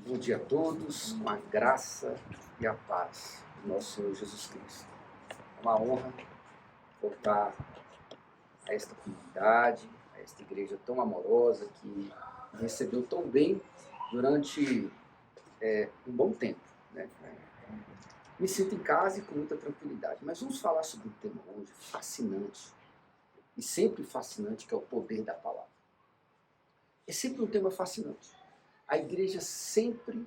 Bom dia a todos, com a graça e a paz do nosso Senhor Jesus Cristo. É uma honra voltar a esta comunidade, a esta igreja tão amorosa que me recebeu tão bem durante um bom tempo, né? Me sinto em casa e com muita tranquilidade. Mas vamos falar sobre um tema hoje fascinante, e sempre fascinante, que é o poder da palavra. É sempre um tema fascinante. A igreja sempre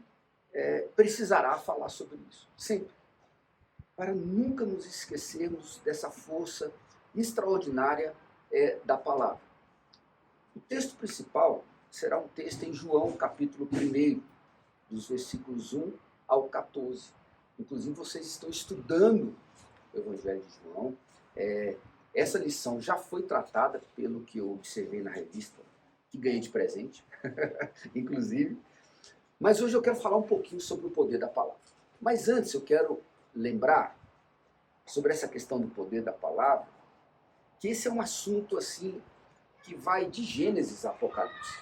precisará falar sobre isso, sempre, para nunca nos esquecermos dessa força extraordinária da palavra. O texto principal será um texto em João, capítulo 1, dos versículos 1 ao 14. Inclusive, vocês estão estudando o Evangelho de João. Essa lição já foi tratada, pelo que eu observei na revista, que ganhei de presente, inclusive. Mas hoje eu quero falar um pouquinho sobre o poder da palavra. Mas antes eu quero lembrar sobre essa questão do poder da palavra, que esse é um assunto assim que vai de Gênesis a Apocalipse.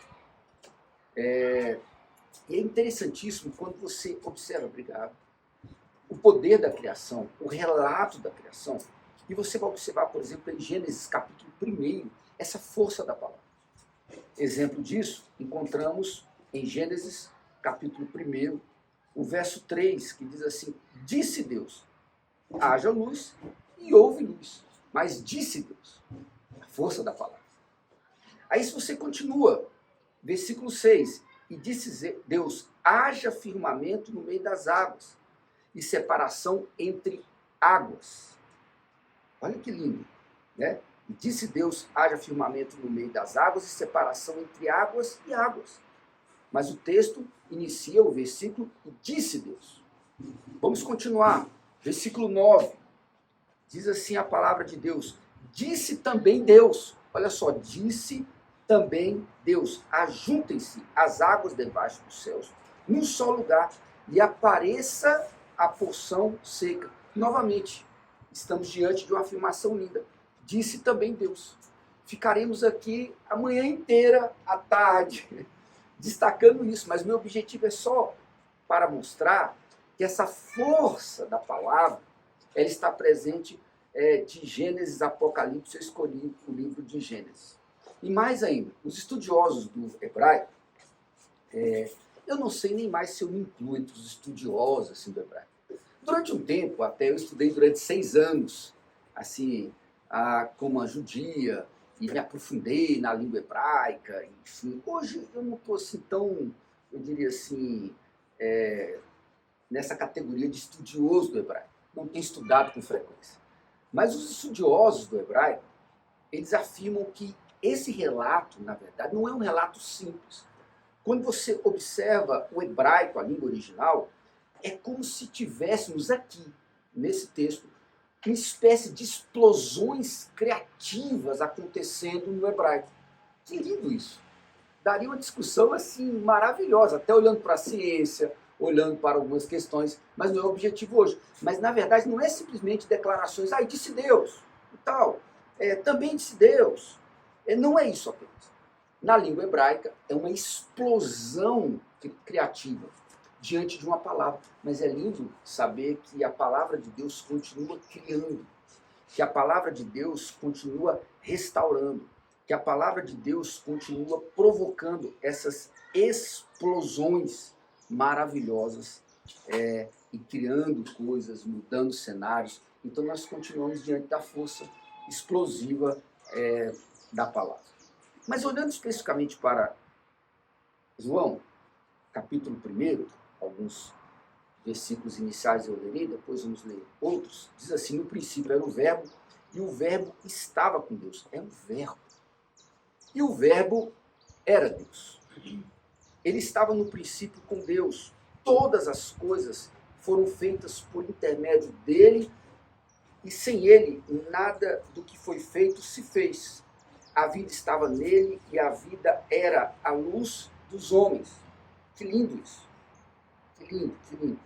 E é interessantíssimo quando você observa, obrigado, o poder da criação, o relato da criação, e você vai observar, por exemplo, em Gênesis capítulo 1, essa força da palavra. Exemplo disso encontramos em Gênesis capítulo 1, o verso 3, que diz assim: disse Deus, haja luz, e houve luz. Mas disse Deus, a força da palavra. Aí se você continua, versículo 6, e disse Deus, haja firmamento no meio das águas, e separação entre águas. Olha que lindo, né? E disse Deus, haja firmamento no meio das águas, e separação entre águas e águas. Mas o texto inicia o versículo, e disse Deus. Vamos continuar. Versículo 9. Diz assim a palavra de Deus. Disse também Deus. Olha só, disse também Deus. Ajuntem-se as águas debaixo dos céus, num só lugar, e apareça a porção seca. Novamente, estamos diante de uma afirmação linda. Disse também Deus. Ficaremos aqui a manhã inteira, à tarde, destacando isso, mas meu objetivo é só para mostrar que essa força da palavra, ela está presente de Gênesis a Apocalipse. Eu escolhi o livro de Gênesis. E mais ainda, os estudiosos do hebraico, eu não sei nem mais se eu me incluo entre os estudiosos assim, do hebraico. Durante um tempo, até eu estudei durante 6 anos, assim, como a judia, e me aprofundei na língua hebraica, enfim. Hoje eu não estou assim tão, eu diria assim, nessa categoria de estudioso do hebraico. Não tenho estudado com frequência. Mas os estudiosos do hebraico, eles afirmam que esse relato, na verdade, não é um relato simples. Quando você observa o hebraico, a língua original, é como se tivéssemos aqui, nesse texto, uma espécie de explosões criativas acontecendo no hebraico. Que lindo isso! Daria uma discussão assim maravilhosa, até olhando para a ciência, olhando para algumas questões, mas não é o objetivo hoje. Mas, na verdade, não é simplesmente declarações, disse Deus, e tal, também disse Deus. Não é isso apenas. Na língua hebraica, é uma explosão criativa diante de uma palavra. Mas é lindo saber que a palavra de Deus continua criando, que a palavra de Deus continua restaurando, que a palavra de Deus continua provocando essas explosões maravilhosas e criando coisas, mudando cenários. Então nós continuamos diante da força explosiva da palavra. Mas olhando especificamente para João, capítulo 1, alguns versículos iniciais eu lerei, depois vamos ler outros, diz assim: no princípio era o verbo, e o verbo estava com Deus. É o verbo. E o verbo era Deus. Ele estava no princípio com Deus. Todas as coisas foram feitas por intermédio dele, e sem ele, nada do que foi feito se fez. A vida estava nele, e a vida era a luz dos homens. Que lindo isso. Que lindo, que lindo.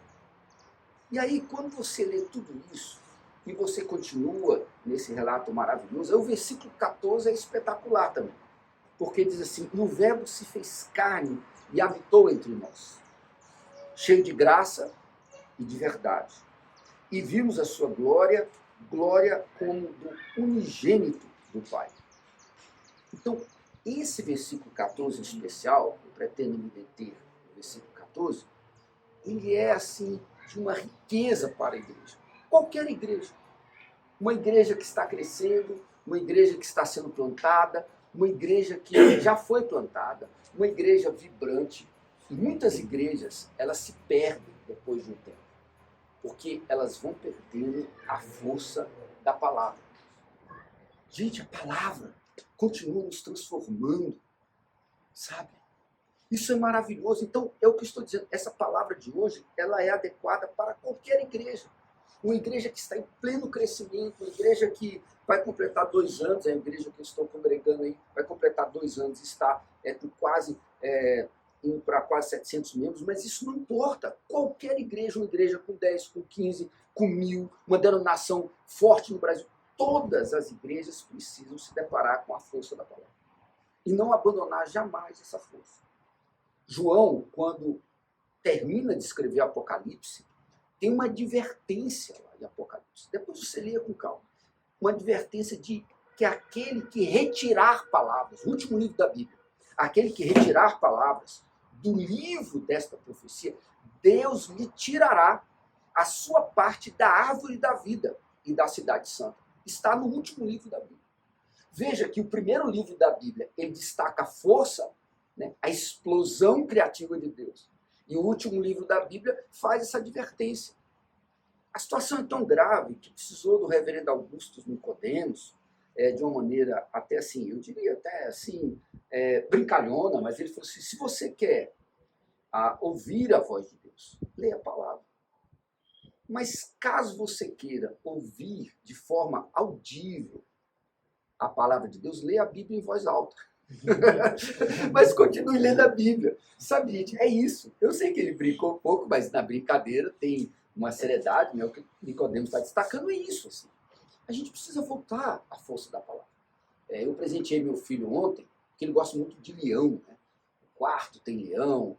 E aí, quando você lê tudo isso, e você continua nesse relato maravilhoso, aí o versículo 14 é espetacular também. Porque diz assim: e o verbo se fez carne e habitou entre nós. cheio de graça e de verdade. E vimos a sua glória, glória como do unigênito do Pai. Então, esse versículo 14 em especial, eu pretendo me deter no versículo 14, ele é, assim, de uma riqueza para a igreja. Qualquer igreja. Uma igreja que está crescendo, uma igreja que está sendo plantada, uma igreja que já foi plantada, uma igreja vibrante. E muitas igrejas, elas se perdem depois de um tempo, porque elas vão perdendo a força da palavra. Gente, a palavra continua nos transformando, sabe? Isso é maravilhoso. Então, é o que eu estou dizendo. Essa palavra de hoje, ela é adequada para qualquer igreja. Uma igreja que está em pleno crescimento, uma igreja que vai completar 2 anos, é a igreja que eu estou congregando aí, vai completar 2 anos, está com indo para quase 700 membros, mas isso não importa. Qualquer igreja, uma igreja com 10, com 15, com 1000, uma denominação forte no Brasil, todas as igrejas precisam se deparar com a força da palavra. E não abandonar jamais essa força. João, quando termina de escrever Apocalipse, tem uma advertência lá em Apocalipse. Depois você leia com calma. Uma advertência de que aquele que retirar palavras, o último livro da Bíblia, aquele que retirar palavras do livro desta profecia, Deus lhe tirará a sua parte da árvore da vida e da cidade santa. Está no último livro da Bíblia. Veja que o primeiro livro da Bíblia, ele destaca a força, né, a explosão criativa de Deus. E o último livro da Bíblia faz essa advertência. A situação é tão grave que precisou do reverendo Augusto Nicodemos, de uma maneira até assim, eu diria até assim, brincalhona, mas ele falou assim, se você quer ouvir a voz de Deus, leia a palavra. Mas caso você queira ouvir de forma audível a palavra de Deus, leia a Bíblia em voz alta. Mas continue lendo a Bíblia. Sabe, gente, é isso. Eu sei que ele brincou um pouco, mas na brincadeira tem uma seriedade, né? O que o Nicodemos está destacando é isso. Assim. A gente precisa voltar à força da palavra. Eu presenteei meu filho ontem, que ele gosta muito de leão. Né? O quarto tem leão,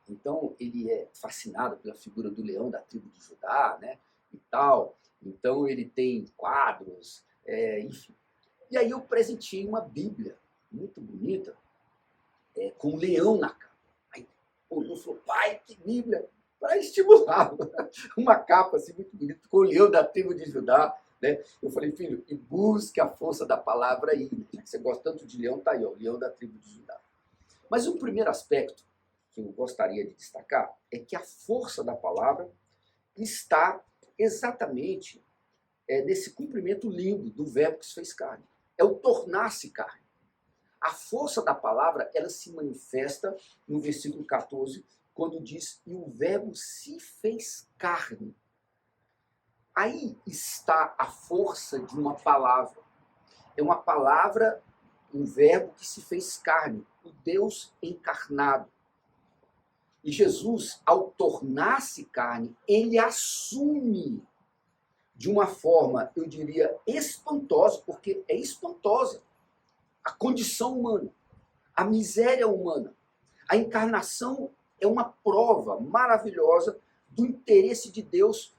então ele é fascinado pela figura do leão da tribo de Judá, né? E tal. Então ele tem quadros, enfim. E aí eu presenteei uma Bíblia muito bonita, com um leão na capa. Aí olhou e falou, pai, que Bíblia, para estimular. Uma capa assim muito bonita, com o leão da tribo de Judá. Né? Eu falei, filho, e busque a força da palavra aí. Já que você gosta tanto de leão, tá aí, ó, o leão da tribo de Judá. Mas um primeiro aspecto que eu gostaria de destacar é que a força da palavra está exatamente nesse cumprimento lindo do verbo que se fez carne. É o tornar-se carne. A força da palavra, ela se manifesta no versículo 14, quando diz, e o verbo se fez carne. Aí está a força de uma palavra. É uma palavra, um verbo que se fez carne, o Deus encarnado. E Jesus, ao tornar-se carne, ele assume de uma forma, eu diria, espantosa, porque é espantosa a condição humana, a miséria humana. A encarnação é uma prova maravilhosa do interesse de Deus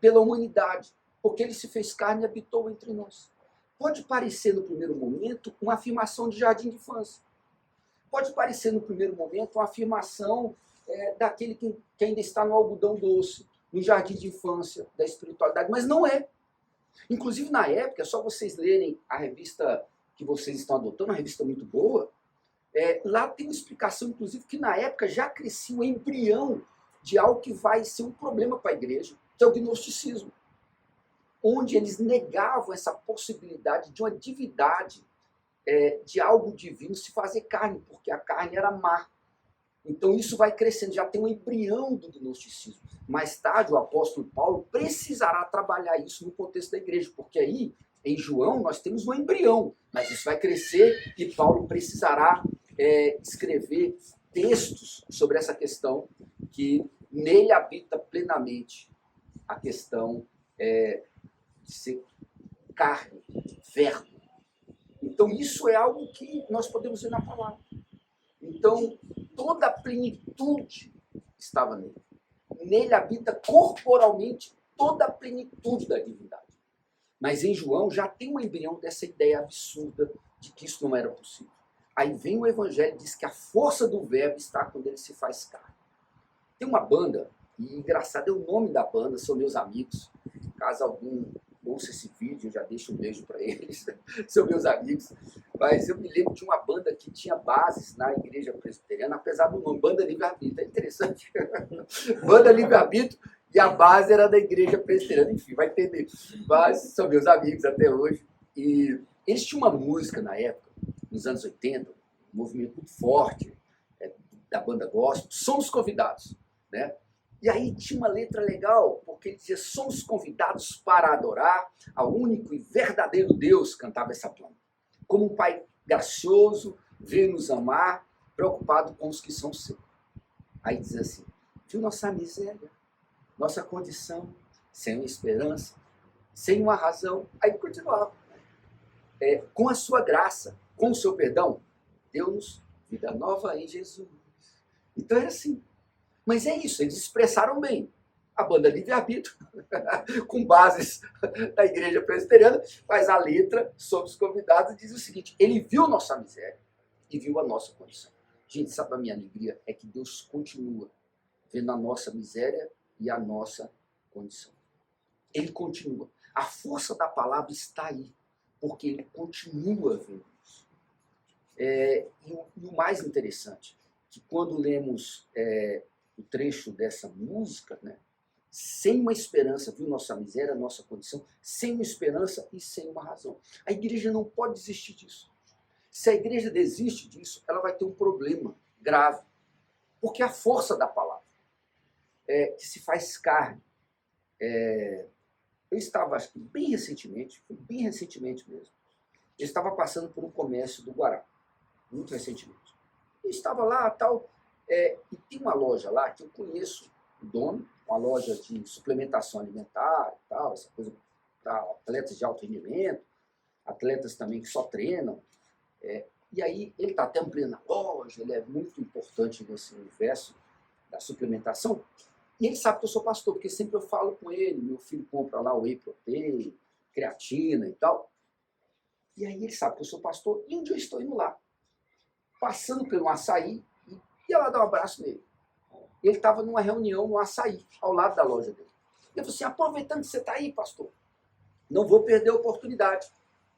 pela humanidade, porque ele se fez carne e habitou entre nós. Pode parecer, no primeiro momento, uma afirmação de jardim de infância. Pode parecer, no primeiro momento, uma afirmação daquele que ainda está no algodão doce, no jardim de infância da espiritualidade, mas não é. Inclusive, na época, é só vocês lerem a revista que vocês estão adotando, uma revista muito boa, lá tem uma explicação, inclusive, que na época já crescia o embrião de algo que vai ser um problema para a igreja, que é o gnosticismo, onde eles negavam essa possibilidade de uma divindade, de algo divino se fazer carne, porque a carne era má. Então isso vai crescendo, já tem um embrião do gnosticismo. Mais tarde o apóstolo Paulo precisará trabalhar isso no contexto da igreja, porque aí em João nós temos um embrião, mas isso vai crescer e Paulo precisará escrever textos sobre essa questão, que nele habita plenamente a questão de ser carne, verbo. Então isso é algo que nós podemos ver na palavra. Então, toda a plenitude estava nele. Nele habita corporalmente toda a plenitude da divindade. Mas em João já tem um embrião dessa ideia absurda de que isso não era possível. Aí vem o Evangelho e diz que a força do verbo está quando ele se faz carne. Tem uma banda, e engraçado é o nome da banda, são meus amigos. Caso algum ouça esse vídeo, eu já deixo um beijo para eles, são meus amigos. Mas eu me lembro de uma banda que tinha bases na igreja presbiteriana, apesar do nome, Banda Livre-Arbítrio. É interessante. Banda Livre-Arbítrio e a base era da igreja presbiteriana. Enfim, vai entender. Mas são meus amigos até hoje. E eles tinham uma música na época, nos anos 80, um movimento muito forte da banda gospel, Somos Convidados, né? E aí tinha uma letra legal, porque ele dizia, somos convidados para adorar ao único e verdadeiro Deus, cantava essa banda. Como um pai gracioso, veio nos amar, preocupado com os que são seus. Aí diz assim, viu nossa miséria, nossa condição, sem uma esperança, sem uma razão. Aí continuava. Com a sua graça, com o seu perdão, deu-nos vida nova em Jesus. Então era assim. Mas é isso, eles expressaram bem. A banda Livre-Arbítrio, com bases da igreja presbiteriana, mas a letra, sobre os convidados, diz o seguinte, ele viu nossa miséria e viu a nossa condição. Gente, sabe a minha alegria? É que Deus continua vendo a nossa miséria e a nossa condição. Ele continua. A força da palavra está aí, porque ele continua vendo isso. E o mais interessante, que quando lemos o trecho dessa música, né, sem uma esperança, viu nossa miséria, nossa condição, sem uma esperança e sem uma razão. A igreja não pode desistir disso. Se a igreja desiste disso, ela vai ter um problema grave, porque a força da palavra que se faz carne. Eu estava, acho que bem recentemente mesmo, eu estava passando por um comércio do Guará, muito recentemente. Eu estava lá, tal, e tem uma loja lá que eu conheço o dono, uma loja de suplementação alimentar e tal, essa coisa para atletas de alto rendimento, atletas também que só treinam. E aí ele está até ampliando a loja, ele é muito importante nesse universo da suplementação. E ele sabe que eu sou pastor, porque sempre eu falo com ele, meu filho compra lá whey protein, creatina e tal. E aí ele sabe que eu sou pastor, e um dia eu estou indo lá, passando pelo açaí, e ia lá dar um abraço nele. Ele estava numa reunião no açaí, ao lado da loja dele. Eu falei assim, aproveitando que você está aí, pastor, não vou perder a oportunidade.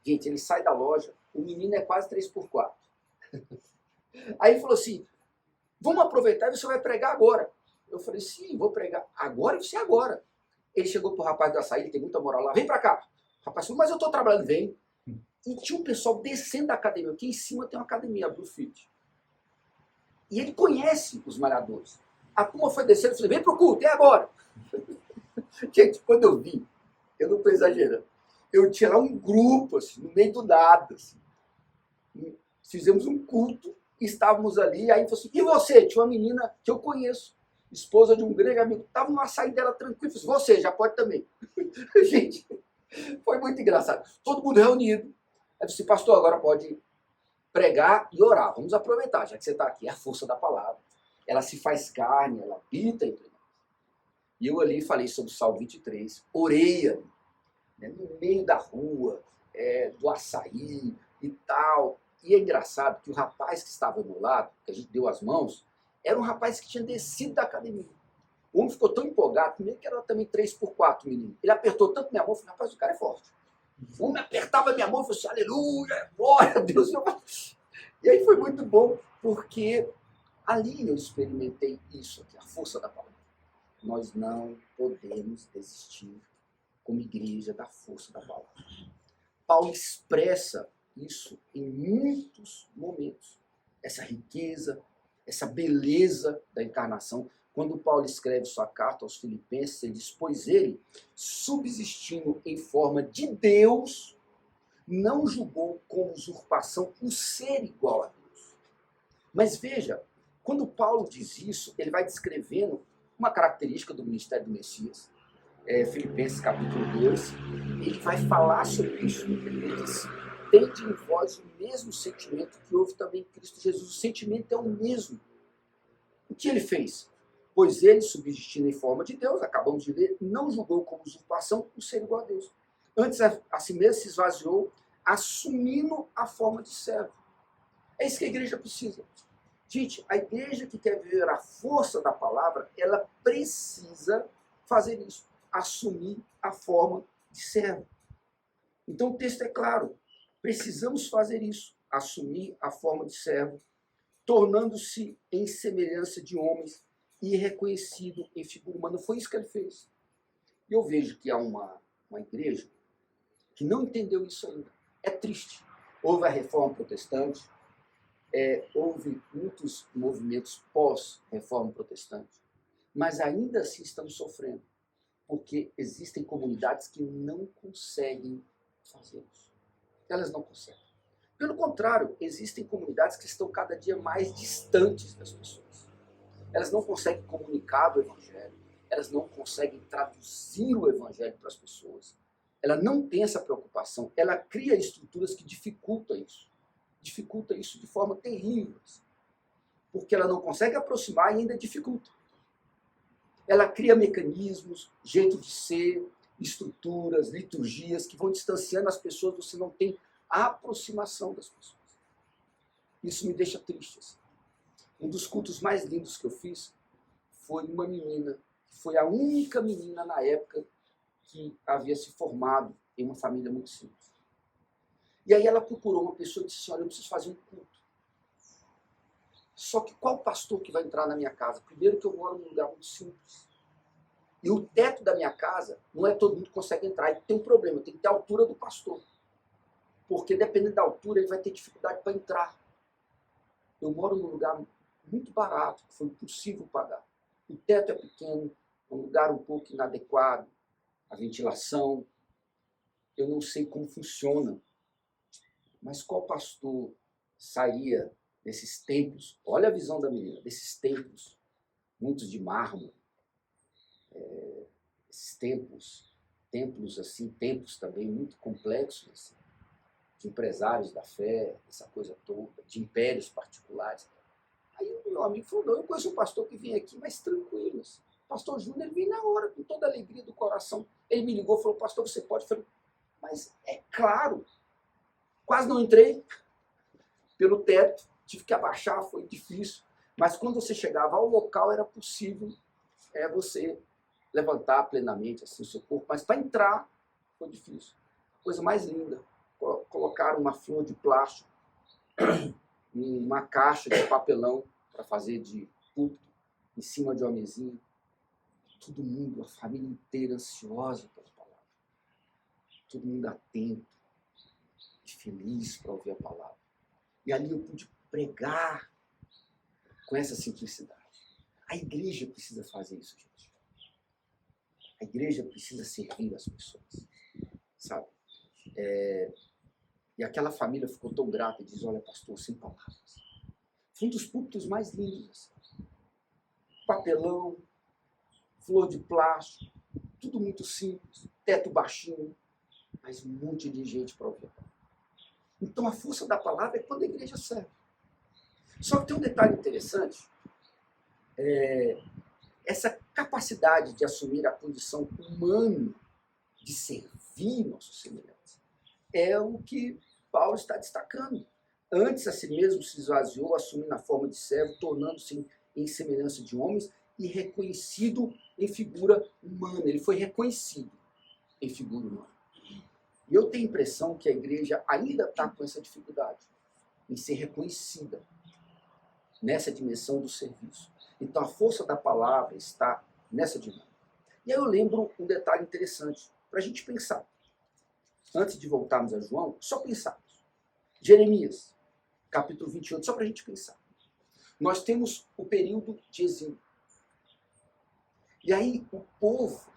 Gente, ele sai da loja, o menino é quase 3x4. Aí ele falou assim, vamos aproveitar e você vai pregar agora. Eu falei, sim, vou pregar. Agora? Você agora. Ele chegou pro rapaz do açaí, ele tem muita moral lá, vem pra cá. O rapaz falou, mas eu tô trabalhando, vem. E tinha um pessoal descendo da academia, aqui em cima tem uma academia, a Blue Fit. E ele conhece os malhadores. A turma foi descendo, eu falei, vem pro culto, é agora. Gente, quando eu vi, eu não estou exagerando, eu tinha lá um grupo, assim, no meio do nada, assim. Fizemos um culto, estávamos ali, aí ele falou assim, e você? Tinha uma menina que eu conheço, esposa de um grande amigo, estava no açaí dela tranquilo, eu falei, você já pode também. Gente, foi muito engraçado. Todo mundo reunido. Aí eu disse, pastor, agora pode pregar e orar. Vamos aproveitar, já que você está aqui. É a força da palavra. Ela se faz carne, ela habita entre nós. E eu ali falei sobre o Salmo 23, orei ali, né, no meio da rua, do açaí e tal. E é engraçado que o rapaz que estava do meu lado, que a gente deu as mãos, era um rapaz que tinha descido da academia. O homem ficou tão empolgado, primeiro que era também 3x4, menino. Ele apertou tanto minha mão, eu falei, rapaz, o cara é forte. O homem apertava minha mão e falou assim, aleluia, glória a Deus. E aí foi muito bom, porque ali eu experimentei isso aqui, a força da palavra. Nós não podemos desistir como igreja da força da palavra. Paulo expressa isso em muitos momentos. Essa riqueza, essa beleza da encarnação. Quando Paulo escreve sua carta aos Filipenses, ele diz, pois ele, subsistindo em forma de Deus, não julgou como usurpação o ser igual a Deus. Mas veja, quando Paulo diz isso, ele vai descrevendo uma característica do ministério do Messias. Filipenses capítulo 2, ele vai falar sobre isso. Ele diz, tende em vós o mesmo sentimento que houve também em Cristo Jesus. O sentimento é o mesmo. O que ele fez? Pois ele, subsistindo em forma de Deus, acabamos de ler, não julgou como usurpação o ser igual a Deus. Antes, a si mesmo se esvaziou, assumindo a forma de servo. É isso que a igreja precisa. Gente, a igreja que quer viver a força da palavra, ela precisa fazer isso, assumir a forma de servo. Então o texto é claro, precisamos fazer isso, assumir a forma de servo, tornando-se em semelhança de homens e reconhecido em figura humana. Foi isso que ele fez. E eu vejo que há uma igreja que não entendeu isso ainda. É triste. Houve a reforma protestante, houve muitos movimentos pós-reforma protestante, mas ainda assim estamos sofrendo, porque existem comunidades que não conseguem fazer isso. Elas não conseguem. Pelo contrário, existem comunidades que estão cada dia mais distantes das pessoas. Elas não conseguem comunicar o evangelho, elas não conseguem traduzir o evangelho para as pessoas. Ela não tem essa preocupação, ela cria estruturas que dificultam isso de forma terrível, porque ela não consegue aproximar e ainda dificulta. Ela cria mecanismos, jeito de ser, estruturas, liturgias que vão distanciando as pessoas, você não tem a aproximação das pessoas. Isso me deixa triste. Assim. Um dos cultos mais lindos que eu fiz foi uma menina, que foi a única menina na época que havia se formado em uma família muito simples. E aí ela procurou uma pessoa e disse assim, olha, eu preciso fazer um culto. Só que qual pastor que vai entrar na minha casa? Primeiro que eu moro num lugar muito simples. E o teto da minha casa, não é todo mundo que consegue entrar. E tem um problema, tem que ter a altura do pastor. Porque dependendo da altura, ele vai ter dificuldade para entrar. Eu moro num lugar muito barato, que foi impossível pagar. O teto é pequeno, é um lugar um pouco inadequado, a ventilação. Eu não sei como funciona. Mas qual pastor sairia desses templos? Olha a visão da menina, desses templos, muitos de mármore, esses templos assim, templos também muito complexos, assim, de empresários da fé, essa coisa toda, de impérios particulares. Aí o meu amigo falou, não, eu conheço um pastor que vem aqui, mas tranquilo. Assim. O pastor Júnior, ele vem na hora, com toda a alegria do coração. Ele me ligou e falou, pastor, você pode? Eu falei, mas é claro. Quase não entrei pelo teto, tive que abaixar, foi difícil. Mas quando você chegava ao local, era possível você levantar plenamente assim, o seu corpo. Mas para entrar, foi difícil. Coisa mais linda. Colocaram uma flor de plástico em uma caixa de papelão para fazer de púlpito, em cima de uma mesinha. Todo mundo, a família inteira ansiosa pelas palavras. Todo mundo atento e feliz para ouvir a palavra. E ali eu pude pregar com essa simplicidade. A igreja precisa fazer isso, gente. A igreja precisa servir as pessoas, sabe? E aquela família ficou tão grata e diz, olha, pastor, sem palavras. Foi um dos púlpitos mais lindos. Assim. Papelão, flor de plástico, tudo muito simples, teto baixinho, mas um monte de gente para ouvir. Então a força da palavra é quando a igreja serve. Só que tem um detalhe interessante, essa capacidade de assumir a condição humana, de servir nossos semelhantes, é o que Paulo está destacando. Antes a si mesmo se esvaziou, assumindo a forma de servo, tornando-se em semelhança de homens e reconhecido em figura humana. Ele foi reconhecido em figura humana. E eu tenho a impressão que a igreja ainda está com essa dificuldade em ser reconhecida nessa dimensão do serviço. Então a força da palavra está nessa dinâmica. E aí eu lembro um detalhe interessante para a gente pensar. Antes de voltarmos a João, só pensarmos. Jeremias, capítulo 28, só para a gente pensar. Nós temos o período de exílio. E aí o povo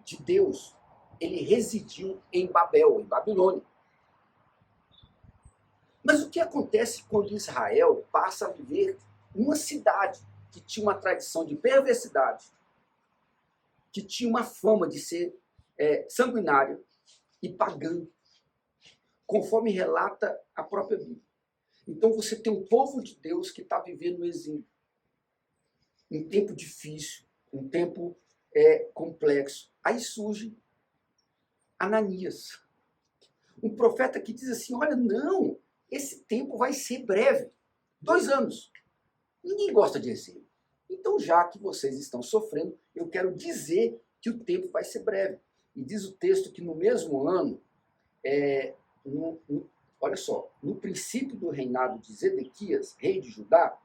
de Deus, ele residiu em Babel, em Babilônia. Mas o que acontece quando Israel passa a viver numa cidade que tinha uma tradição de perversidade, que tinha uma fama de ser sanguinária e pagã, conforme relata a própria Bíblia. Então você tem um povo de Deus que está vivendo no exílio. um tempo difícil, um tempo complexo. Aí surge Ananias, um profeta que diz assim, olha, não, esse tempo vai ser breve, 2 anos. Ninguém gosta de exemplo. Então, já que vocês estão sofrendo, eu quero dizer que o tempo vai ser breve. E diz o texto que no mesmo ano, olha só, no princípio do reinado de Zedequias, rei de Judá,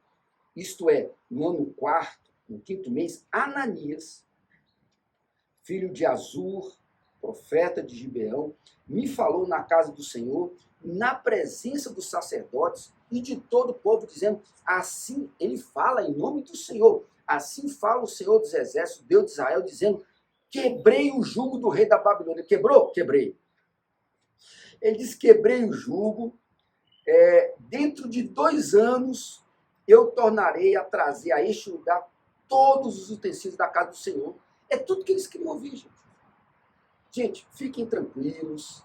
isto é, no ano 4º, no 5º mês, Ananias, filho de Azur, profeta de Gibeão, me falou na casa do Senhor, na presença dos sacerdotes e de todo o povo, dizendo, assim, ele fala em nome do Senhor, assim fala o Senhor dos Exércitos, Deus de Israel, dizendo, quebrei o jugo do rei da Babilônia. Quebrou? Quebrei. Ele diz, quebrei o jugo, dentro de 2 anos eu tornarei a trazer a este lugar todos os utensílios da casa do Senhor. É tudo que eles queriam ouvir, gente. Gente, fiquem tranquilos,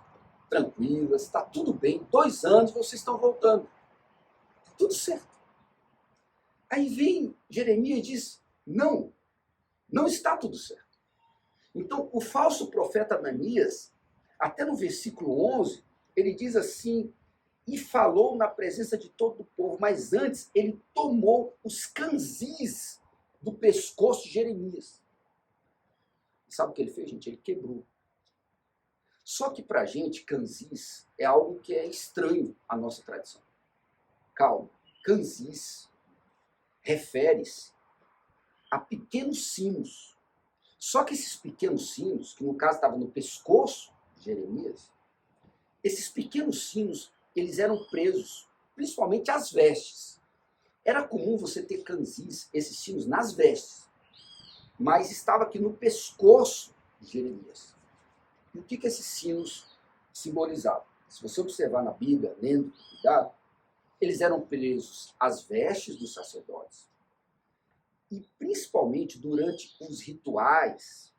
tranquilas, está tudo bem. 2 anos vocês estão voltando. Tudo certo. Aí vem Jeremias e diz, não, não está tudo certo. Então, o falso profeta Ananias, até no versículo 11, ele diz assim, e falou na presença de todo o povo, mas antes ele tomou os canzis do pescoço de Jeremias. E sabe o que ele fez, gente? Ele quebrou. Só que para a gente, canzis é algo que é estranho à nossa tradição. Calma, canzis refere-se a pequenos sinos. Só que esses pequenos sinos, que no caso estavam no pescoço de Jeremias, esses pequenos sinos, eles eram presos, principalmente às vestes. Era comum você ter canzis, esses sinos, nas vestes, mas estava aqui no pescoço de Jeremias. E o que esses sinos simbolizavam? Se você observar na Bíblia, lendo com cuidado, eles eram presos às vestes dos sacerdotes. E principalmente durante os rituais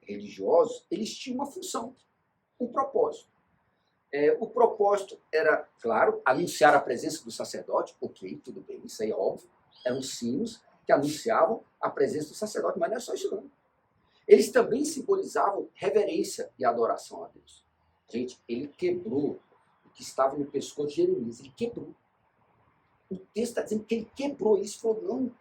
religiosos, eles tinham uma função, um propósito. O propósito era, claro, anunciar a presença do sacerdote, ok, tudo bem, isso aí é óbvio, eram sinos que anunciavam a presença do sacerdote, mas não é só isso não. Eles também simbolizavam reverência e adoração a Deus. Gente, ele quebrou o que estava no pescoço de Jeremias, ele quebrou. O texto está dizendo que ele quebrou isso, falou, não,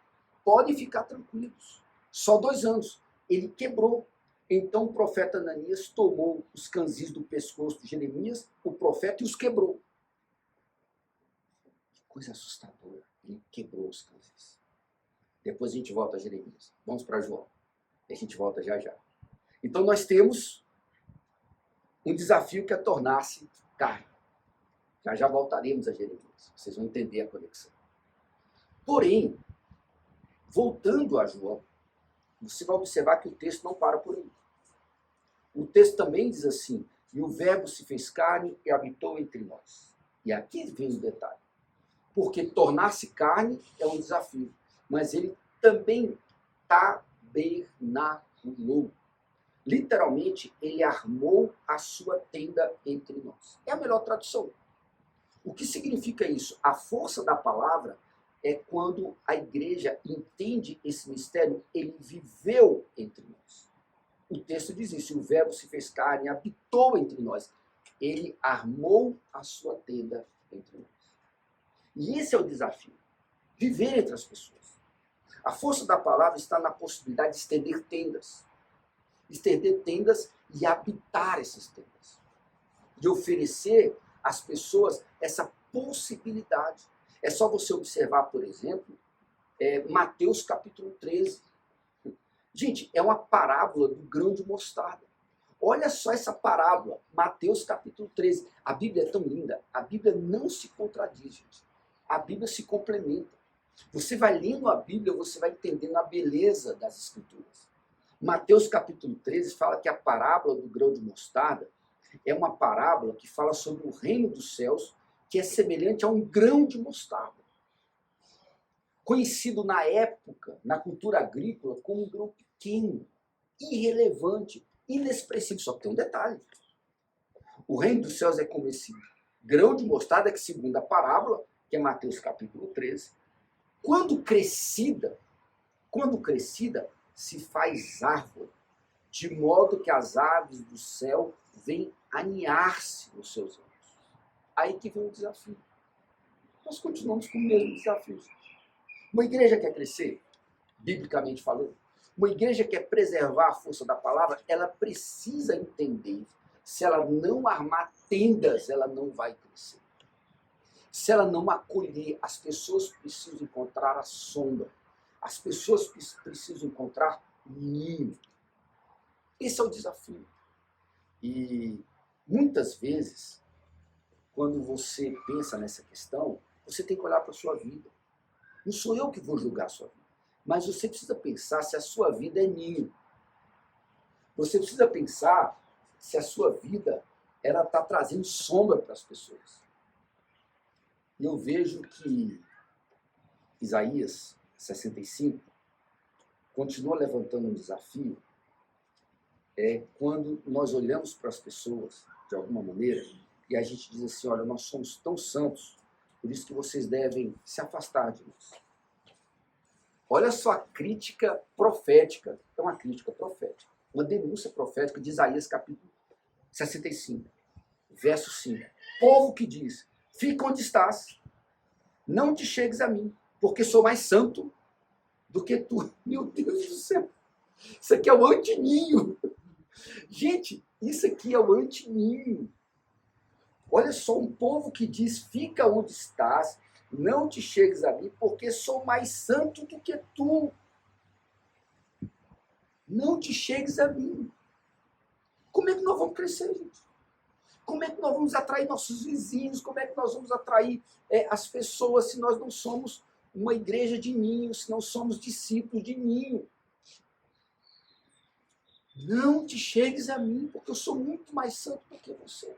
podem ficar tranquilos, só 2 anos. Ele quebrou. Então o profeta Ananias tomou os canzis do pescoço de Jeremias, o profeta, e os quebrou. Que coisa assustadora. Ele quebrou os canzis. Depois a gente volta a Jeremias. Vamos para João. E a gente volta já já. Então nós temos um desafio que é tornar-se carne. Já já voltaremos a Jeremias. Vocês vão entender a conexão. Porém, voltando a João, você vai observar que o texto não para por aí. O texto também diz assim, e o verbo se fez carne e habitou entre nós. E aqui vem o detalhe. Porque tornar-se carne é um desafio, mas ele também tabernaculou. Literalmente, ele armou a sua tenda entre nós. É a melhor tradução. O que significa isso? A força da palavra é quando a igreja entende esse mistério, ele viveu entre nós. O texto diz isso, o verbo se fez carne, habitou entre nós. Ele armou a sua tenda entre nós. E esse é o desafio, viver entre as pessoas. A força da palavra está na possibilidade de estender tendas e habitar essas tendas. De oferecer às pessoas essa possibilidade. É só você observar, por exemplo, Mateus capítulo 13. Gente, é uma parábola do grão de mostarda. Olha só essa parábola, Mateus capítulo 13. A Bíblia é tão linda, a Bíblia não se contradiz, gente. A Bíblia se complementa. Você vai lendo a Bíblia, você vai entendendo a beleza das Escrituras. Mateus capítulo 13 fala que a parábola do grão de mostarda é uma parábola que fala sobre o reino dos céus, que é semelhante a um grão de mostarda. Conhecido na época, na cultura agrícola, como um grão pequeno, irrelevante, inexpressivo. Só que tem um detalhe. O reino dos céus é como esse grão de mostarda que, segundo a parábola, que é Mateus capítulo 13, quando crescida, quando crescida, se faz árvore, de modo que as aves do céu vêm aninhar-se nos seus ramos. Aí que vem o desafio. Nós continuamos com o mesmo desafio. Uma igreja quer crescer, biblicamente falando, uma igreja quer preservar a força da palavra, ela precisa entender, se ela não armar tendas, ela não vai crescer. Se ela não acolher, as pessoas precisam encontrar a sombra. As pessoas precisam encontrar ninho. Esse é o desafio. E muitas vezes, quando você pensa nessa questão, você tem que olhar para a sua vida. Não sou eu que vou julgar a sua vida. Mas você precisa pensar se a sua vida é ninho. Você precisa pensar se a sua vida ela está trazendo sombra para as pessoas. E eu vejo que Isaías 65 continua levantando um desafio quando nós olhamos para as pessoas, de alguma maneira, e a gente diz assim, olha, nós somos tão santos, por isso que vocês devem se afastar de nós. Olha só a crítica profética, é uma crítica profética, uma denúncia profética de Isaías capítulo 65, verso 5. Povo que diz, fica onde estás, não te chegues a mim, porque sou mais santo do que tu. Meu Deus do céu, isso aqui é o antininho. Gente, isso aqui é o antininho. Olha só, um povo que diz, fica onde estás, não te chegues a mim, porque sou mais santo do que tu. Não te chegues a mim. Como é que nós vamos crescer, gente? Como é que nós vamos atrair nossos vizinhos? Como é que nós vamos atrair as pessoas se nós não somos uma igreja de ninho, se não somos discípulos de ninho? Não te chegues a mim, porque eu sou muito mais santo do que você.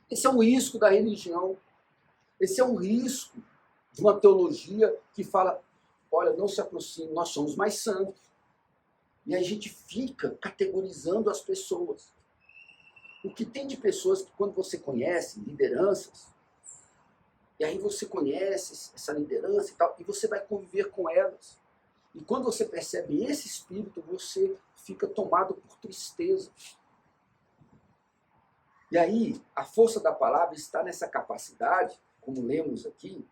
Esse é um risco da religião. Esse é um risco de uma teologia que fala, olha, não se aproxime, nós somos mais santos. E a gente fica categorizando as pessoas. O que tem de pessoas que quando você conhece, lideranças, e aí você conhece essa liderança e tal, e você vai conviver com elas. E quando você percebe esse espírito, você fica tomado por tristeza. E aí, a força da palavra está nessa capacidade, como lemos aqui,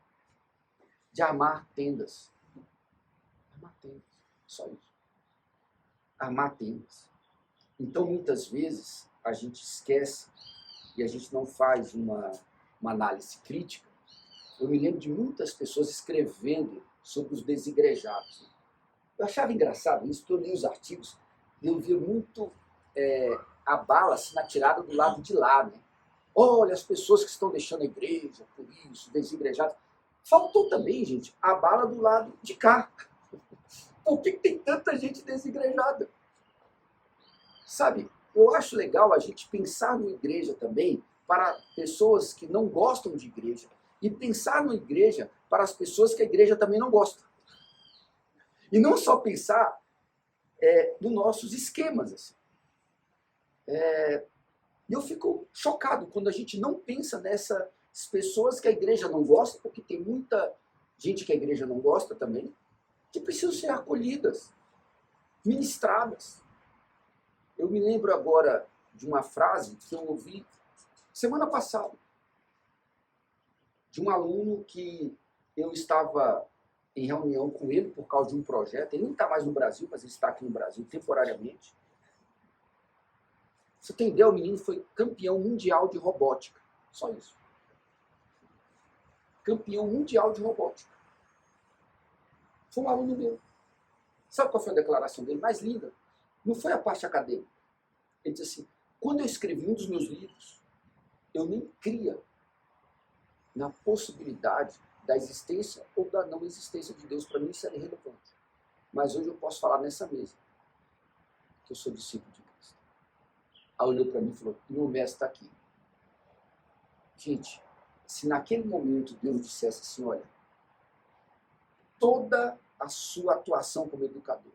de armar tendas. Armar tendas, só isso. Armar tendas. Então, muitas vezes, a gente esquece e a gente não faz uma análise crítica. Eu me lembro de muitas pessoas escrevendo sobre os desigrejados. Eu achava engraçado isso, porque eu li os artigos e eu via muito a bala assim, atirada do lado de lá. Né? Olha, as pessoas que estão deixando a igreja, por isso, desigrejados. Faltou também, gente, a bala do lado de cá. Por que tem tanta gente desigrejada? Sabe, eu acho legal a gente pensar na igreja também para pessoas que não gostam de igreja e pensar na igreja para as pessoas que a igreja também não gosta. E não só pensar nos nossos esquemas. Assim. E eu fico chocado quando a gente não pensa nessas pessoas que a igreja não gosta, porque tem muita gente que a igreja não gosta também, que precisam ser acolhidas, ministradas. Eu me lembro agora de uma frase que eu ouvi semana passada, de um aluno que eu estava em reunião com ele por causa de um projeto. Ele não está mais no Brasil, mas ele está aqui no Brasil temporariamente. Você tem ideia, o menino foi campeão mundial de robótica. Só isso. Campeão mundial de robótica. Foi um aluno meu. Sabe qual foi a declaração dele mais linda? Não foi a parte acadêmica. Ele disse assim, quando eu escrevi um dos meus livros, eu nem cria na possibilidade da existência ou da não existência de Deus. Para mim isso era irrelevante. Mas hoje eu posso falar nessa mesa que eu sou discípulo de Cristo. Aí olhou para mim e falou, meu mestre está aqui. Gente, se naquele momento Deus dissesse assim, olha, toda a sua atuação como educador,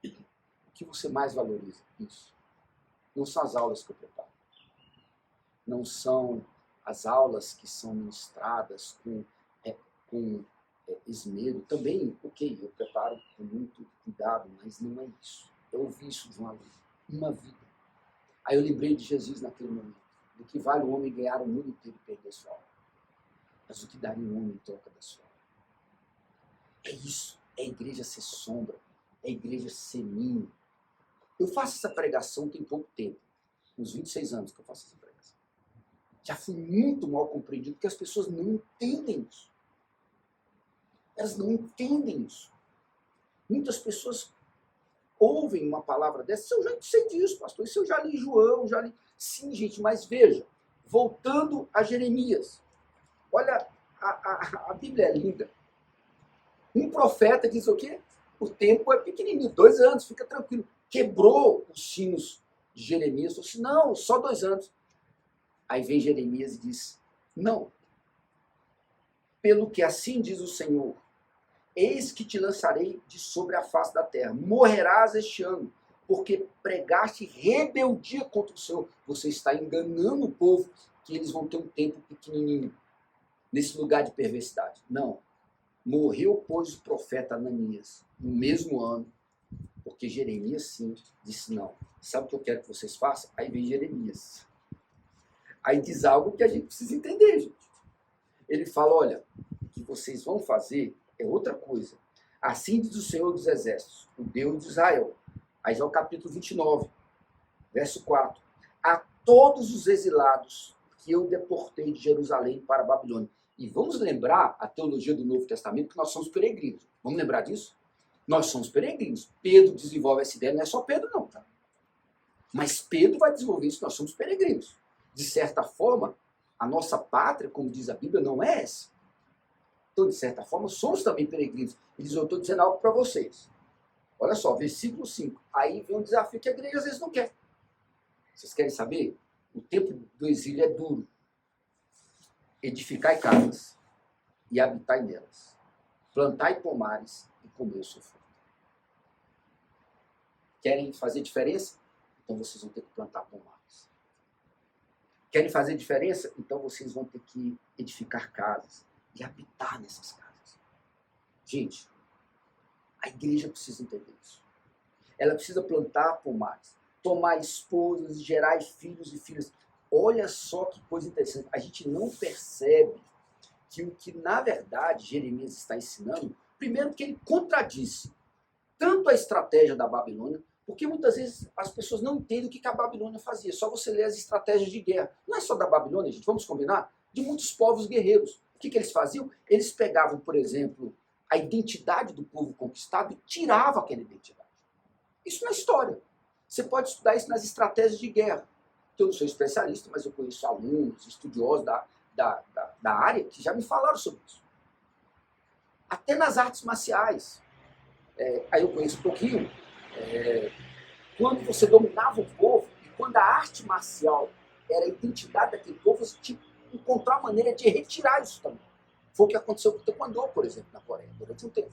o que você mais valoriza? Isso. Não são as aulas que eu preparo. Não são as aulas que são ministradas com esmero, também, ok, eu preparo com muito cuidado, mas não é isso. Eu ouvi isso de uma vida. Aí eu lembrei de Jesus naquele momento, do que vale o homem ganhar o mundo inteiro e perder sua alma. Mas o que daria um homem em troca da sua alma? É isso, é a igreja ser sombra, é a igreja ser ninho. Eu faço essa pregação tem pouco tempo, uns 26 anos que eu faço essa pregação. Já fui muito mal compreendido, porque as pessoas não entendem isso. Elas não entendem isso. Muitas pessoas ouvem uma palavra dessa, eu já sei disso, pastor, isso eu já li João, já li... Sim, gente, mas veja, voltando a Jeremias, olha, a Bíblia é linda. Um profeta diz o quê? O tempo é pequenininho, 2 anos, fica tranquilo. Quebrou os sinos de Jeremias, falou assim, não, só 2 anos. Aí vem Jeremias e diz, não, pelo que assim diz o Senhor, eis que te lançarei de sobre a face da terra, morrerás este ano, porque pregaste rebeldia contra o Senhor. Você está enganando o povo que eles vão ter um tempo pequenininho, nesse lugar de perversidade. Não. Morreu, pois, o profeta Ananias, no mesmo ano, porque Jeremias, sim, disse não. Sabe o que eu quero que vocês façam? Aí vem Jeremias. Aí diz algo que a gente precisa entender, gente. Ele fala, olha, o que vocês vão fazer é outra coisa. Assim diz o Senhor dos Exércitos, o Deus de Israel. Aí já é o capítulo 29, verso 4. A todos os exilados que eu deportei de Jerusalém para a Babilônia. E vamos lembrar a teologia do Novo Testamento, que nós somos peregrinos. Vamos lembrar disso? Nós somos peregrinos. Pedro desenvolve essa ideia, não é só Pedro não, tá? Mas Pedro vai desenvolver isso, nós somos peregrinos. De certa forma, a nossa pátria, como diz a Bíblia, não é essa. Então, de certa forma, somos também peregrinos. Ele diz, eu estou dizendo algo para vocês. Olha só, versículo 5. Aí vem um desafio que a igreja às vezes não quer. Vocês querem saber? O tempo do exílio é duro. Edificai casas e habitai nelas. Plantai pomares e comer o seu fruto. Querem fazer diferença? Então vocês vão ter que plantar pomares. Querem fazer diferença? Então vocês vão ter que edificar casas e habitar nessas casas. Gente, a igreja precisa entender isso. Ela precisa plantar pomares, tomar esposas, gerar filhos e filhas. Olha só que coisa interessante. A gente não percebe que o que, na verdade, Jeremias está ensinando, primeiro que ele contradiz tanto a estratégia da Babilônia, porque muitas vezes as pessoas não entendem o que a Babilônia fazia. Só você ler as estratégias de guerra. Não é só da Babilônia, gente, vamos combinar? De muitos povos guerreiros. O que eles faziam? Eles pegavam, por exemplo, a identidade do povo conquistado e tiravam aquela identidade. Isso na história. Você pode estudar isso nas estratégias de guerra. Eu não sou especialista, mas eu conheço alunos, estudiosos da área que já me falaram sobre isso. Até nas artes marciais. Aí eu conheço um pouquinho. Quando você dominava o povo, e quando a arte marcial era a identidade daquele povo, você tinha que encontrar uma maneira de retirar isso também. Foi o que aconteceu com o Taekwondo, por exemplo, na Coreia, durante um tempo.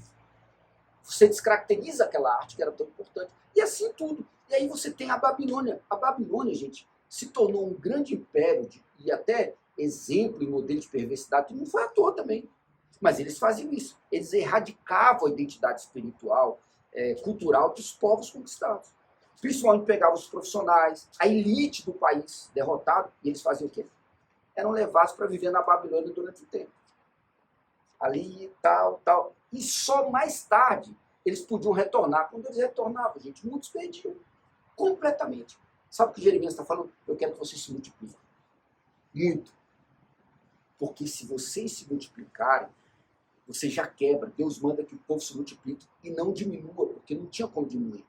Você descaracteriza aquela arte que era tão importante. E assim tudo. E aí você tem a Babilônia. A Babilônia, gente, se tornou um grande império e até exemplo e modelo de perversidade. Não foi à toa também. Mas eles faziam isso. Eles erradicavam a identidade espiritual, cultural dos povos conquistados. Principalmente pegavam os profissionais, a elite do país derrotado, e eles faziam o quê? Eram levados para viver na Babilônia durante o tempo. Ali, tal. E só mais tarde eles podiam retornar. Quando eles retornavam, gente, muitos perdiam. Completamente. Sabe o que Jeremias está falando? Eu quero que vocês se multipliquem. Muito. Porque se vocês se multiplicarem, você já quebra. Deus manda que o povo se multiplique e não diminua, porque não tinha como diminuir.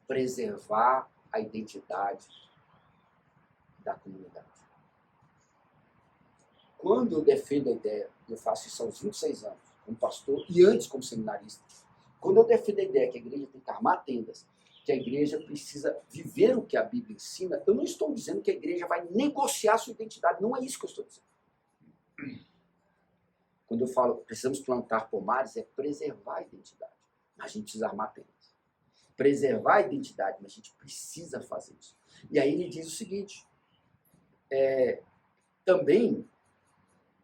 Preservar a identidade da comunidade. Quando eu defendo a ideia, eu faço isso aos 26 anos, como pastor e antes como seminarista, quando eu defendo a ideia que a igreja tem que armar tendas, que a igreja precisa viver o que a Bíblia ensina, eu não estou dizendo que a igreja vai negociar sua identidade, não é isso que eu estou dizendo. Quando eu falo precisamos plantar pomares, é preservar a identidade, mas a gente precisa armar tendas. Preservar a identidade, mas a gente precisa fazer isso. E aí ele diz o seguinte, também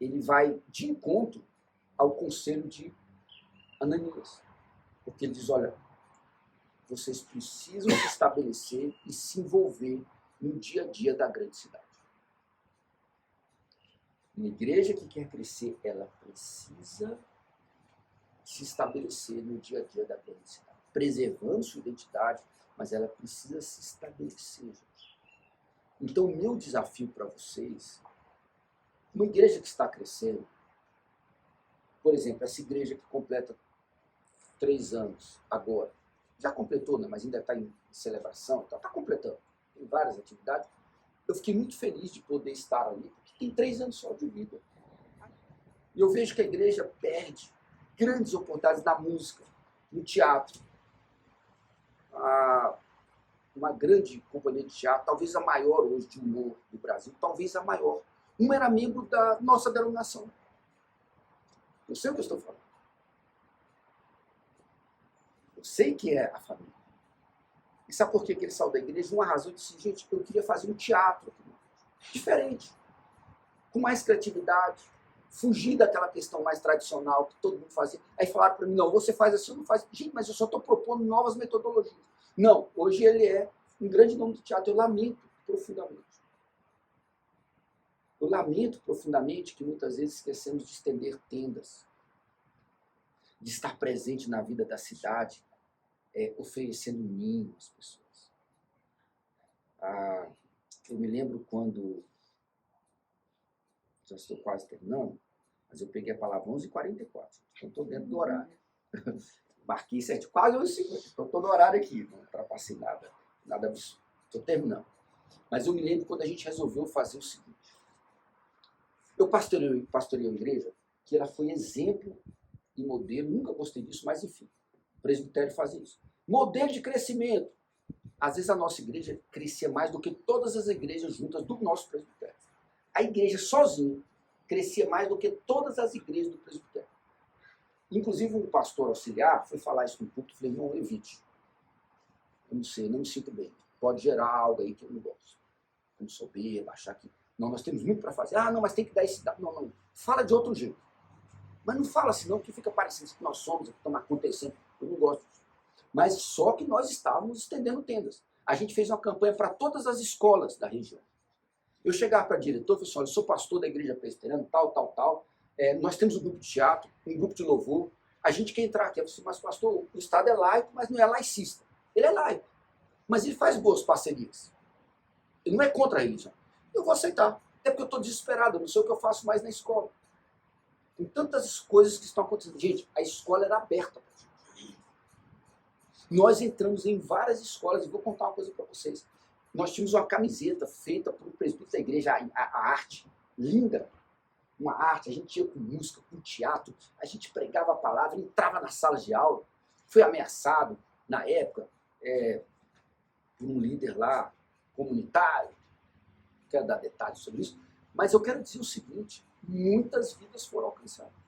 ele vai de encontro ao conselho de Ananias. Porque ele diz, olha, vocês precisam se estabelecer e se envolver no dia a dia da grande cidade. Uma igreja que quer crescer, ela precisa se estabelecer no dia a dia da grande cidade, preservando sua identidade, mas ela precisa se estabelecer, gente. Então, o meu desafio para vocês, uma igreja que está crescendo, por exemplo, essa igreja que completa 3 anos agora, já completou, né, mas ainda está em celebração, está completando, tem várias atividades. Eu fiquei muito feliz de poder estar ali, porque tem 3 anos só de vida. E eu vejo que a igreja perde grandes oportunidades na música, no teatro. Uma grande companhia de teatro, talvez a maior hoje de humor do Brasil, talvez a maior. Uma era membro da nossa denominação. Eu sei o que eu estou falando. Eu sei que é a família. E sabe por que ele saiu da igreja? Uma razão, disse, gente, eu queria fazer um teatro diferente, com mais criatividade, fugir daquela questão mais tradicional que todo mundo fazia. Aí falaram para mim, não, você faz assim, eu não faz. Gente, mas eu só estou propondo novas metodologias. Não, hoje ele é um grande nome do teatro. Eu lamento profundamente. Eu lamento profundamente que muitas vezes esquecemos de estender tendas, de estar presente na vida da cidade, oferecendo ninho às pessoas. Eu me lembro quando, já estou quase terminando, mas eu peguei a palavra 11h44, então estou dentro do horário. Marquei certo, quase 11h50, então estou no horário aqui, não ultrapassei nada absurdo, estou terminando. Mas eu me lembro quando a gente resolveu fazer o seguinte, eu pastorei uma igreja que ela foi exemplo e modelo, nunca gostei disso, mas enfim, o presbitério fazia isso. Modelo de crescimento. Às vezes a nossa igreja crescia mais do que todas as igrejas juntas do nosso presbitério. A igreja sozinha crescia mais do que todas as igrejas do presbitério. Inclusive um pastor auxiliar foi falar isso no culto, eu falei, não, evite. Eu não sei, não me sinto bem. Pode gerar algo aí que eu não gosto. Como soberba, achar que, não, nós temos muito para fazer. Não, mas tem que dar esse dado. Não, fala de outro jeito. Mas não fala assim não, que fica parecendo que nós somos, que estamos acontecendo. Eu não gosto disso. Mas só que nós estávamos estendendo tendas. A gente fez uma campanha para todas as escolas da região. Eu chegava para a diretora e falei assim, olha, eu sou pastor da igreja presbiteriana, tal. Nós temos um grupo de teatro, um grupo de louvor. A gente quer entrar aqui. Eu falei assim, mas pastor, o Estado é laico, mas não é laicista. Ele é laico. Mas ele faz boas parcerias. Ele não é contra a religião. Eu vou aceitar. Até porque eu estou desesperado, eu não sei o que eu faço mais na escola. Tem tantas coisas que estão acontecendo. Gente, a escola era aberta. Nós entramos em várias escolas, e vou contar uma coisa para vocês. Nós tínhamos uma camiseta feita por um presbítero da igreja, a arte, linda. Uma arte, a gente ia com música, com teatro, a gente pregava a palavra, entrava nas salas de aula. Foi ameaçado, na época, por um líder lá, comunitário. Não quero dar detalhes sobre isso, mas eu quero dizer o seguinte, muitas vidas foram alcançadas.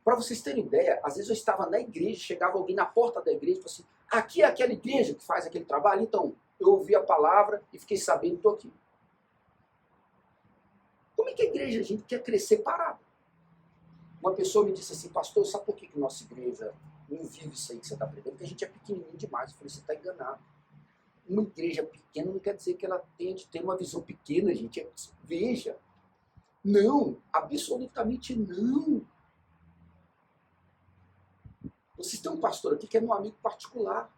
Para vocês terem ideia, às vezes eu estava na igreja, chegava alguém na porta da igreja e falava assim, aqui é aquela igreja que faz aquele trabalho? Então, eu ouvi a palavra e fiquei sabendo, estou aqui. Como é que a igreja, a gente quer crescer parado? Uma pessoa me disse assim, pastor, sabe por que nossa igreja não vive isso aí que você está pregando? Porque a gente é pequenininho demais. Eu falei, você está enganado. Uma igreja pequena não quer dizer que ela tenha de ter uma visão pequena, gente. Veja. Não, absolutamente não. Vocês têm um pastor aqui que é meu amigo particular.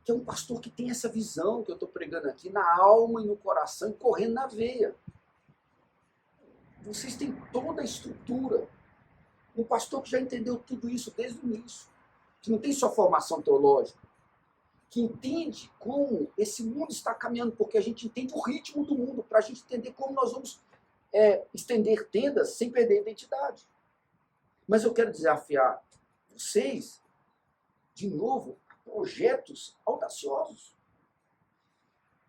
Que é um pastor que tem essa visão que eu estou pregando aqui na alma e no coração, correndo na veia. Vocês têm toda a estrutura. Um pastor que já entendeu tudo isso desde o início. Que não tem só formação teológica. Que entende como esse mundo está caminhando, porque a gente entende o ritmo do mundo, para a gente entender como nós vamos estender tendas sem perder a identidade. Mas eu quero desafiar vocês, de novo, a projetos audaciosos.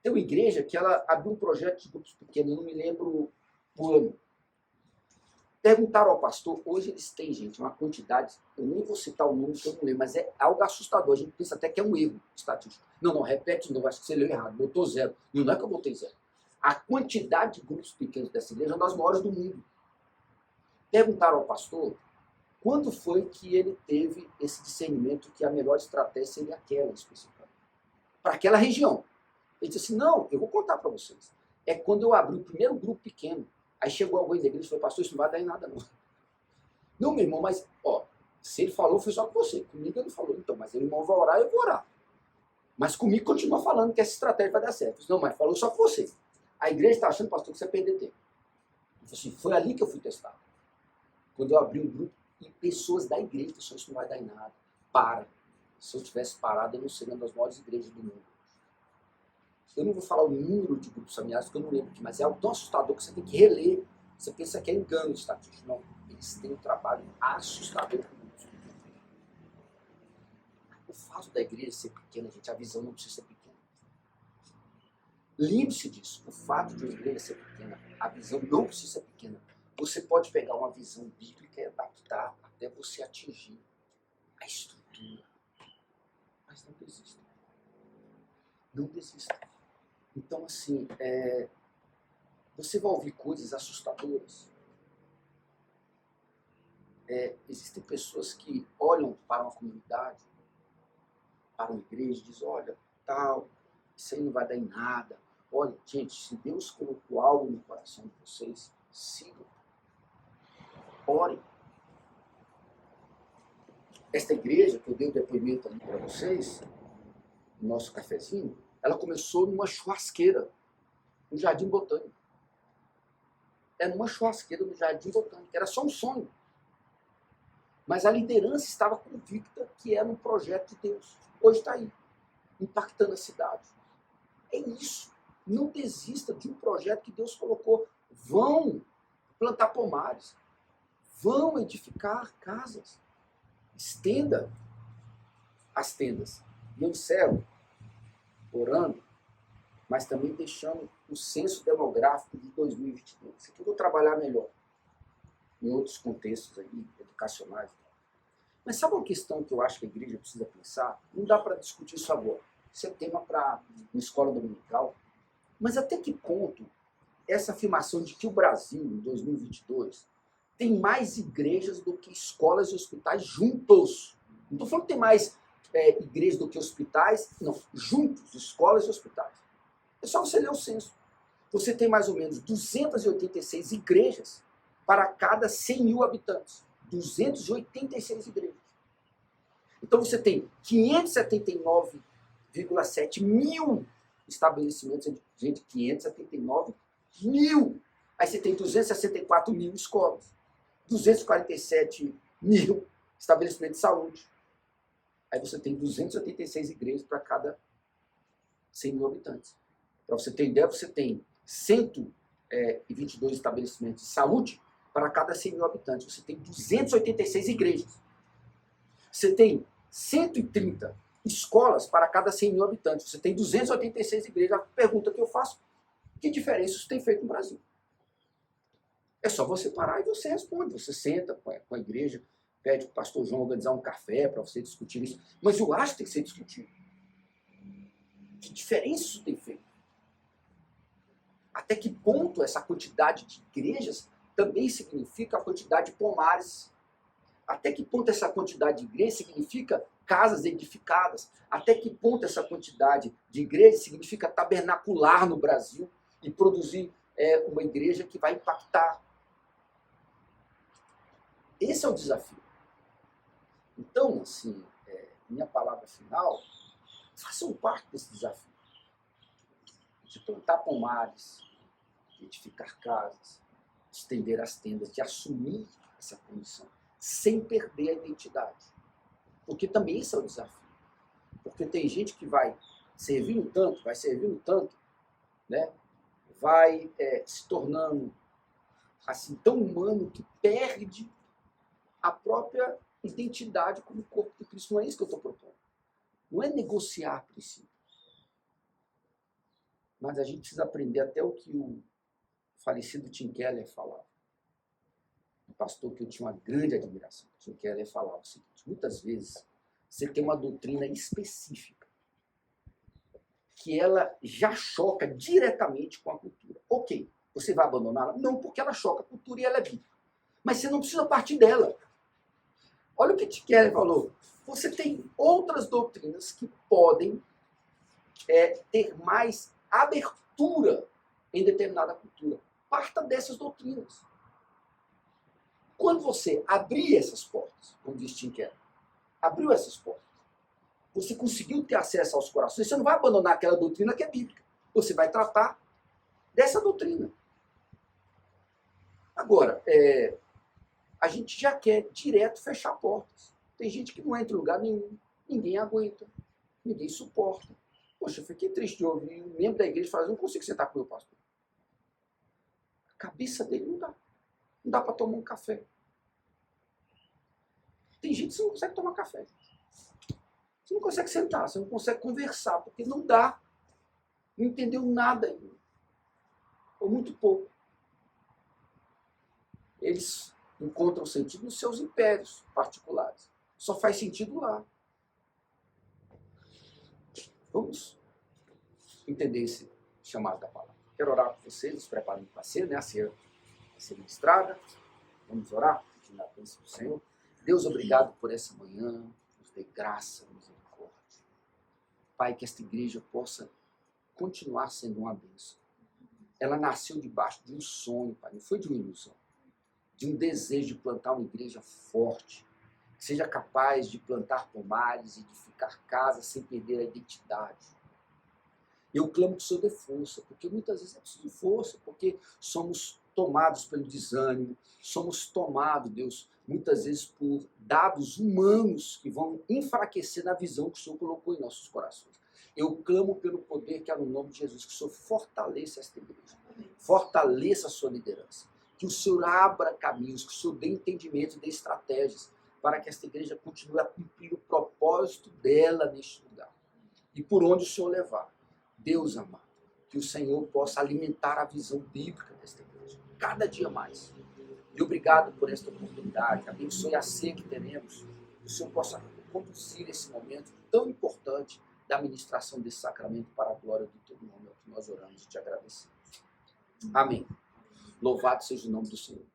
Tem uma igreja que ela abriu um projeto de grupos pequenos, eu não me lembro o ano. Perguntaram ao pastor, hoje eles têm, gente, uma quantidade, eu nem vou citar o número que eu não lembro, mas é algo assustador, a gente pensa até que é um erro estatístico. Não, repete de novo, acho que você leu errado, botou 0. Não é que eu botei 0. A quantidade de grupos pequenos dessa igreja é uma das maiores do mundo. Perguntaram ao pastor Quando foi que ele teve esse discernimento que a melhor estratégia seria aquela especificamente? Para aquela região. Ele disse assim, não, eu vou contar para vocês. É quando eu abri o primeiro grupo pequeno, aí chegou alguém da igreja e falou, pastor, isso não vai dar em nada não. Não, meu irmão, mas, ó, se ele falou, foi só com você. Comigo ele não falou. Então, mas o irmão vai orar, eu vou orar. Mas comigo continua falando que essa estratégia vai dar certo. Não, mas falou só com você. A igreja está achando, pastor, que você perder tempo. Eu falei assim, foi ali que eu fui testado. Quando eu abri um grupo, e pessoas da igreja, pessoas isso não vai dar em nada. Para. Se eu tivesse parado, eu não seria uma das maiores igrejas do mundo. Eu não vou falar o número de grupos familiares, porque eu não lembro aqui, mas é algo tão assustador que você tem que reler. Você pensa que é engano de estatística. Não, eles têm um trabalho assustador com isso. O fato da igreja ser pequena, gente, a visão não precisa ser pequena. Lembre-se disso. O fato de a igreja ser pequena, a visão não precisa ser pequena. Você pode pegar uma visão bíblica e adaptar até você atingir a estrutura. Mas não desista. Não desista. Então, assim, você vai ouvir coisas assustadoras. Existem pessoas que olham para uma comunidade, para uma igreja, e dizem, olha, tal, isso aí não vai dar em nada. Olha, gente, se Deus colocou algo no coração de vocês, sigam. Orem. Esta igreja que eu dei o depoimento ali para vocês, no nosso cafezinho, ela começou numa churrasqueira, no Jardim Botânico. Era numa churrasqueira no Jardim Botânico, era só um sonho. Mas a liderança estava convicta que era um projeto de Deus. Hoje está aí, impactando a cidade. É isso. Não desista de um projeto que Deus colocou. Vão plantar pomares. Vão edificar casas. Estenda as tendas. E eu encerro orando, mas também deixando o censo demográfico de 2022. Isso aqui eu vou trabalhar melhor em outros contextos aí, educacionais. Mas sabe uma questão que eu acho que a igreja precisa pensar? Não dá para discutir isso agora. Isso é tema para uma escola dominical. Mas até que ponto essa afirmação de que o Brasil, em 2022, tem mais igrejas do que escolas e hospitais juntos? Não estou falando que tem mais igrejas do que hospitais, não, juntos, escolas e hospitais. É só você ler o censo. Você tem mais ou menos 286 igrejas para cada 100 mil habitantes. 286 igrejas. Então você tem 579,7 mil estabelecimentos. Gente, 579 mil. Aí você tem 264 mil escolas. 247 mil estabelecimentos de saúde. Aí você tem 286 igrejas para cada 100 mil habitantes. Para você ter ideia, você tem 122 estabelecimentos de saúde para cada 100 mil habitantes. Você tem 286 igrejas. Você tem 130 escolas para cada 100 mil habitantes. Você tem 286 igrejas. A pergunta que eu faço, que diferença isso tem feito no Brasil? É só você parar e você responde. Você senta com a igreja, pede para o pastor João organizar um café para você discutir isso. Mas eu acho que tem que ser discutido. Que diferença isso tem feito? Até que ponto essa quantidade de igrejas também significa a quantidade de pomares? Até que ponto essa quantidade de igrejas significa casas edificadas? Até que ponto essa quantidade de igrejas significa tabernacular no Brasil e produzir uma igreja que vai impactar? Esse é o desafio. Então, assim, minha palavra final, façam parte desse desafio. De plantar pomares, de edificar casas, de estender as tendas, de assumir essa condição, sem perder a identidade. Porque também esse é o desafio. Porque tem gente que vai servindo tanto, né? Vai se tornando assim tão humano que perde a própria identidade como corpo de Cristo. Não é isso que eu estou propondo. Não é negociar princípios. Mas a gente precisa aprender até o que o falecido Tim Keller falava. Um pastor que eu tinha uma grande admiração. Tim Keller falava o seguinte: muitas vezes você tem uma doutrina específica que ela já choca diretamente com a cultura. Ok, você vai abandoná-la? Não, porque ela choca a cultura e ela é bíblica. Mas você não precisa partir dela. Olha o que Tim Keller falou. Você tem outras doutrinas que podem ter mais abertura em determinada cultura. Parta dessas doutrinas. Quando você abrir essas portas, como diz Tim Keller, abriu essas portas, você conseguiu ter acesso aos corações, você não vai abandonar aquela doutrina que é bíblica. Você vai tratar dessa doutrina. Agora, a gente já quer direto fechar portas. Tem gente que não entra em lugar nenhum, ninguém aguenta, ninguém suporta. Poxa, eu fiquei triste de ouvir um membro da igreja falar, eu não consigo sentar com o meu pastor. A cabeça dele não dá. Não dá para tomar um café. Tem gente que você não consegue tomar café. Você não consegue sentar, você não consegue conversar, porque não dá. Não entendeu nada ainda. Ou muito pouco. Eles encontram sentido nos seus impérios particulares. Só faz sentido lá. Vamos entender esse chamado da palavra. Quero orar com vocês, nos preparando para a ceia, né? A ceia vai ser ministrada. Vamos orar, pedindo a bênção do Senhor. Deus, obrigado por essa manhã. Nos dê graça, misericórdia. Pai, que esta igreja possa continuar sendo uma bênção. Ela nasceu debaixo de um sonho, Pai, não foi de uma ilusão. De um desejo de plantar uma igreja forte, que seja capaz de plantar pomares e edificar casas sem perder a identidade. Eu clamo que o Senhor dê força, porque muitas vezes é preciso força, porque somos tomados pelo desânimo, somos tomados, Deus, muitas vezes por dados humanos que vão enfraquecer na visão que o Senhor colocou em nossos corações. Eu clamo pelo poder que há no nome de Jesus, que o Senhor fortaleça esta igreja, fortaleça a sua liderança, que o Senhor abra caminhos, que o Senhor dê entendimento e dê estratégias para que esta igreja continue a cumprir o propósito dela neste lugar. E por onde o Senhor levar. Deus amado, que o Senhor possa alimentar a visão bíblica desta igreja, cada dia mais. E obrigado por esta oportunidade, abençoe a ceia que teremos, que o Senhor possa conduzir esse momento tão importante da ministração desse sacramento para a glória do teu nome, é o que nós oramos e te agradecemos. Amém. Louvado seja o nome do Senhor.